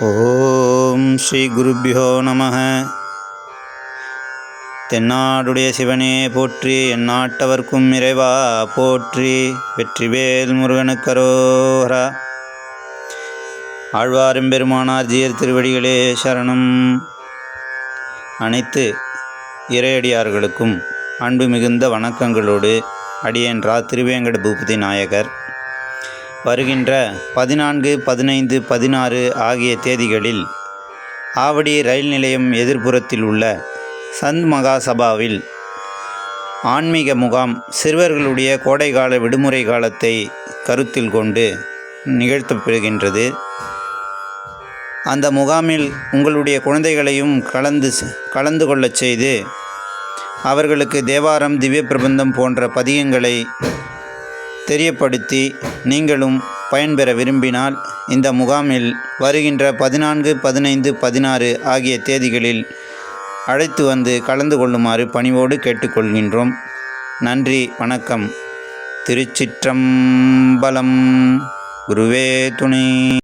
ஓம் ஸ்ரீ குருப்பியோ நமः. தென்னாடுடைய சிவனே போற்றி, எந்நாட்டவர்க்கும் இறைவா போற்றி. வெற்றிவேல் முருகனுக்கரோகரா. ஆழ்வாரெம்பெருமானார் ஜீயர் திருவடிகளே சரணம். அனைத்து இறையடியார்களுக்கும் அன்பு மிகுந்த வணக்கங்களோடு அடியேன் திருவேங்கட பூபதி நாயகர் வருகின்ற 14, 15, 16 ஆகிய தேதிகளில் ஆவடி ரயில் நிலையம் எதிர்ப்புறத்தில் உள்ள சந்த் மகாசபாவில் ஆன்மீக முகாம் சிறுவர்களுடைய கோடைகால விடுமுறை காலத்தை கருத்தில் கொண்டு நிகழ்த்தப்படுகின்றது. அந்த முகாமில் உங்களுடைய குழந்தைகளையும் கலந்து கொள்ளச் செய்து அவர்களுக்கு தேவாரம், திவ்ய பிரபந்தம் போன்ற பதிகங்களை தெரியப்படுத்தி நீங்களும் பயன்பெற விரும்பினால் இந்த முகாமில் வருகின்ற 14, 15, 16 ஆகிய தேதிகளில் அழைத்து வந்து கலந்து கொள்ளுமாறு பணிவோடு கேட்டுக்கொள்கின்றோம். நன்றி, வணக்கம். திருச்சிற்றம்பலம். குருவே துணை.